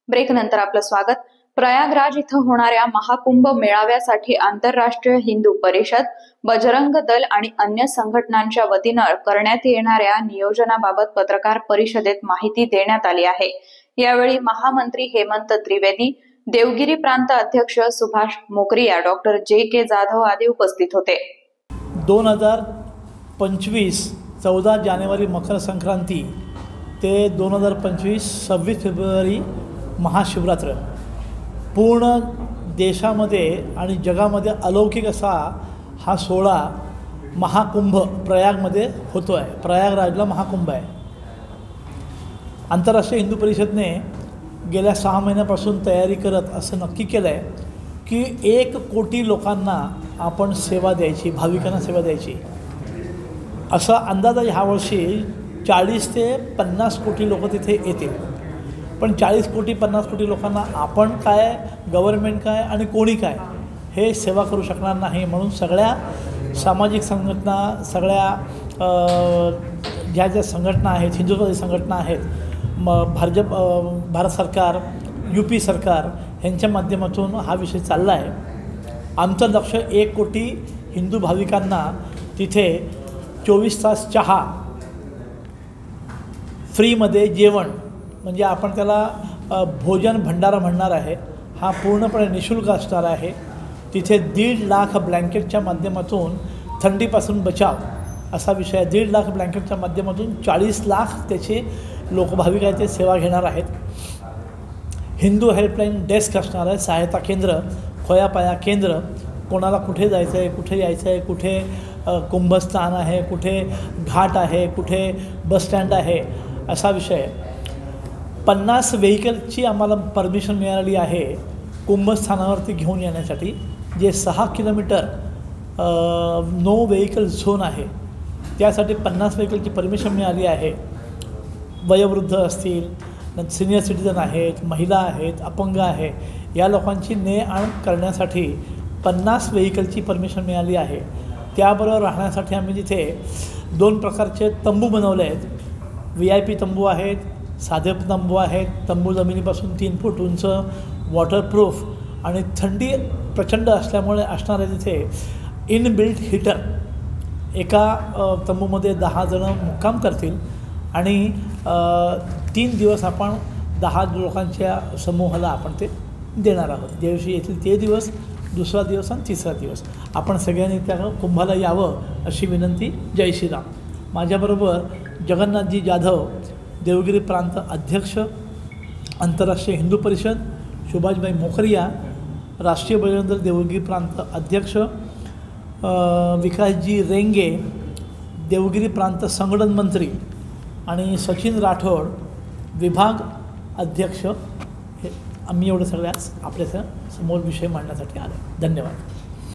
Break नंतर आपलं स्वागत। प्रयागराज इथं होणाऱ्या महाकुंभ मेळाव्यासाठी आंतरराष्ट्रीय हिंदू परिषद, बजरंग दल आणि अन्य संघटनांच्या वतीनं करण्यात येणाऱ्या नियोजनाबाबत पत्रकार परिषदेत माहिती देण्यात आली आहे। यावेळी महामंत्री हेमंत त्रिवेदी, देवगिरी प्रांत अध्यक्ष सुभाष मोकरिया, डॉक्टर जे.के. जाधव आदी उपस्थित होते। 2025 14 जानेवारी मकर संक्रांती ते 2025 26 फेब्रुवारी महाशिवरात्र पूर्ण देशामध्ये आणि जगामध्ये अलौकिक असा हा सोहळा महाकुंभ प्रयागमध्ये होतो आहे। प्रयागराजला महाकुंभ आहे। आंतरराष्ट्रीय हिंदू परिषदेने गेल्या 6 महिन्यापासून तयारी करत असं नक्की केलं आहे की 1 कोटी लोकांना आपण सेवा द्यायची, भाविकांना सेवा द्यायची। असा अंदाज आहे ह्यावर्षी 40 ते 50 कोटी लोक तिथे येतील। पण 40 कोटी 50 कोटी लोकांना आपण काय, गव्हर्नमेंट काय आणि कोणी काय हे सेवा करू शकणार नाही। म्हणून सगळ्या सामाजिक संघटना, सगळ्या ज्या संघटना आहेत, हिंदुत्ववादी संघटना आहेत, भारत सरकार, UP सरकार यांच्या माध्यमातून हा विषय चालला आहे। आमचं लक्ष 1 कोटी हिंदू भाविकांना तिथे 24 तास चहा, फ्रीमध्ये जेवण, म्हणजे आपण त्याला भोजन भंडारा म्हणणार आहे। हा पूर्णपणे निःशुल्क असणार आहे। तिथे 1.5 लाख ब्लँकेटच्या माध्यमातून थंडीपासून बचाव असा विषय आहे। 1.5 लाख ब्लँकेटच्या माध्यमातून 40 लाख त्याचे लोक भाविक आहेत ते सेवा घेणार आहेत। हिंदू हेल्पलाईन डेस्क असणार आहे, सहायता केंद्र, खोयापाया केंद्र, कोणाला कुठे जायचं आहे, कुठे यायचं आहे, कुठे कुंभस्थान आहे, कुठे घाट आहे, कुठे बसस्टँड आहे, असा विषय आहे। 50 व्हेकलची आम्हाला परमिशन मिळाली आहे कुंभस्थानावरती घेऊन येण्यासाठी, जे 6 किलोमीटर नो व्हेकल झोन आहे त्यासाठी 50 व्हेकलची परमिशन मिळाली आहे। वयोवृद्ध असतील, सिनियर सिटीजन आहेत, महिला आहेत, अपंग आहे, या लोकांची ने-आण करण्यासाठी 50 व्हेकलची परमिशन मिळाली आहे। त्याबरोबर राहण्यासाठी आम्ही तिथे 2 प्रकारचे तंबू बनवले आहेत। VIP तंबू आहेत, साधे तंबू आहेत। तंबू जमिनीपासून 3 फूट उंच, वॉटरप्रूफ आणि थंडी प्रचंड असल्यामुळे असणारे तिथे इनबिल्ट हीटर। एका तंबूमध्ये 10 जण मुक्काम करतील आणि 3 दिवस आपण 10 लोकांच्या समूहाला आपण ते देणार आहोत। ज्या दिवशी येतील ते दिवस, दुसरा दिवस आणि तिसरा दिवस आपण सगळ्यांनी त्या कुंभाला यावं अशी विनंती। जय श्रीराम। माझ्याबरोबर जगन्नाथजी जाधव, देवगिरी प्रांत अध्यक्ष, आंतरराष्ट्रीय हिंदू परिषद, सुभाषभाई मोकरिया, राष्ट्रीय बजरंग दल देवगिरी प्रांत अध्यक्ष, विकासजी रेंगे, देवगिरी प्रांत संघटन मंत्री, आणि सचिन राठोड, विभाग अध्यक्ष। हे आम्ही एवढं सगळ्याच आपल्या समोर विषय मांडण्यासाठी आलो। धन्यवाद।